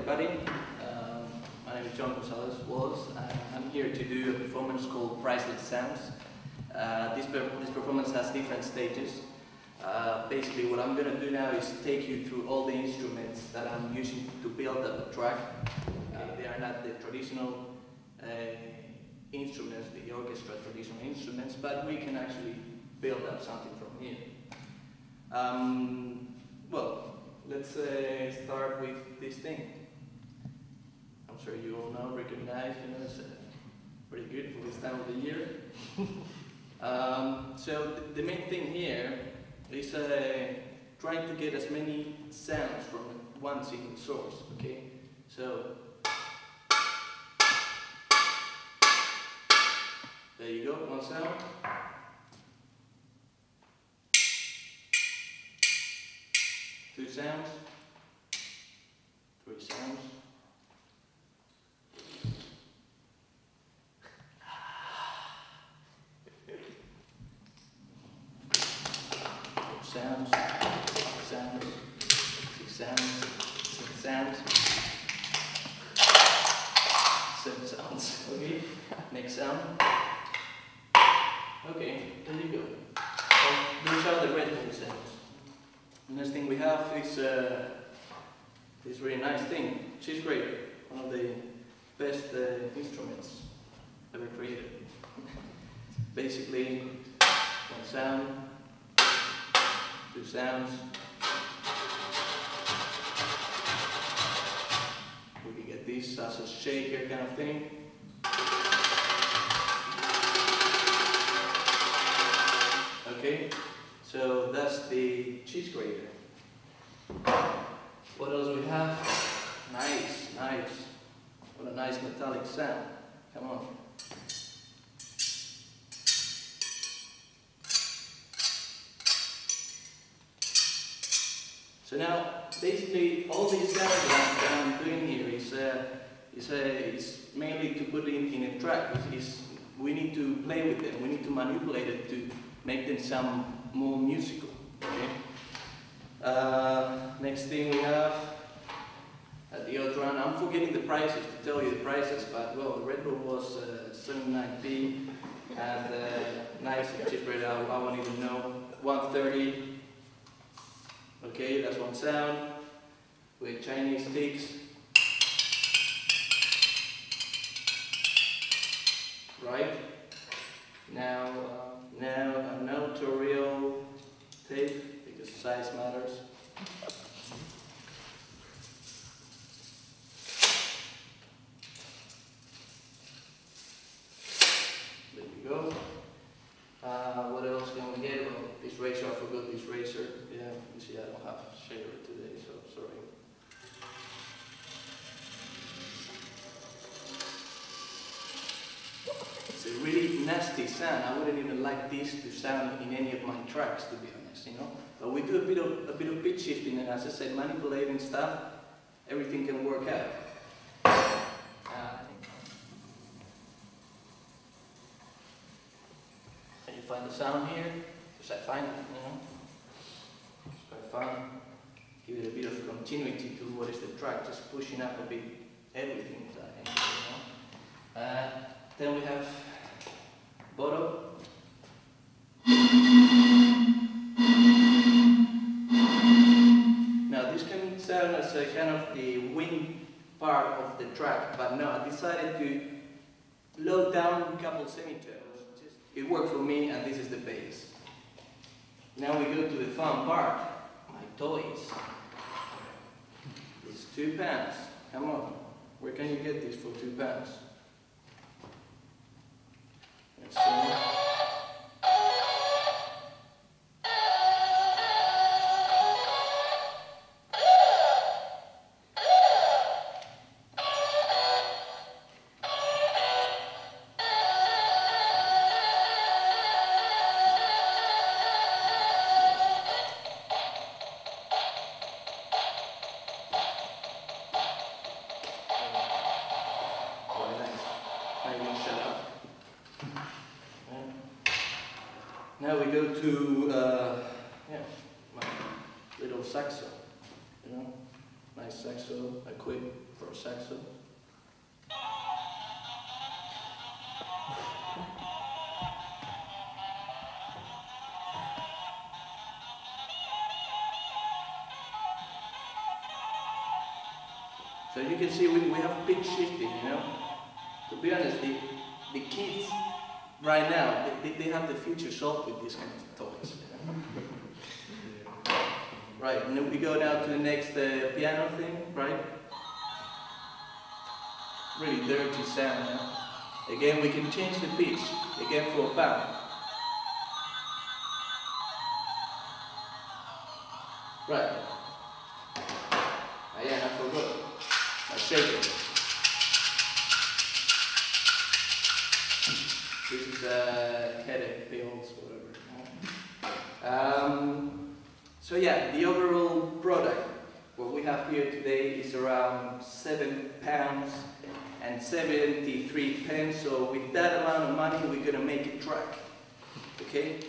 everybody. My name is John Gonzalez. I'm here to do a performance called Priceless Sounds. This performance has different stages. Basically, what I'm going to do now is take you through all the instruments that I'm using to build up a track. They are not the traditional instruments, the orchestra traditional instruments, but we can actually build up something from here. Well, let's start with this thing. I'm sure you all know, recognize, it's pretty good for this time of the year. So the main thing here is trying to get as many sounds from one single source, okay? So, there you go, one sound. Two sounds. Three sounds. Sounds, sounds, six sounds, six sounds, seven sounds. Okay, next sound. Okay, there you go. So these are the red hole sounds. The next thing we have is this really nice thing, cheese grater, one of the best instruments ever created. Basically, one sound. Two sounds. We can get this as a shaker kind of thing. Okay, so that's the cheese grater. What else we have? Nice, nice. What a nice metallic sound. Come on. So now, basically, all these sounds that I'm doing here is mainly to put in a track. We need to play with them. We need to manipulate it to make them sound more musical. Okay. Next thing we have at the EarT. I'm forgetting the prices to tell you the prices, but well, the Red Bull was 79p, and nice cheap rate. I won't even know 130. Okay, that's one sound with Chinese sticks. Right? Now a notarial tape, because size matters. There you go. What else can we get? Well, this razor, I forgot this razor. Yeah, you see I don't have shaver today, so sorry. It's a really nasty sound. I wouldn't even like this to sound in any of my tracks, to be honest, But we do a bit of pitch shifting, and as I said, manipulating stuff, everything can work out. Can you find the sound here? Because I find it, it's quite fun. Give it a bit of continuity to what is the track, just pushing up a bit everything. Then we have bottom. Now this can sound as a kind of the wind part of the track, but no, I decided to load down a couple semitones. It worked for me, and this is the bass. Now we go to the fun part, my toys. It's £2. Come on, where can you get this for £2? Let's see. Now we go to my little saxo, my nice saxo, equipped for a saxo. So you can see we have pitch shifting, you know. To be honest, the kids right now, they have the future solved with these kind of toys. Right, and then we go now to the next piano thing, right? Really dirty sound now. Again, we can change the pitch, again for a bang. Right. Oh yeah, I forgot. I shake it. This is headache pills, whatever. So yeah, the overall product, what we have here today is around £7 and 73 pence. So with that amount of money, we're gonna make a track. Okay?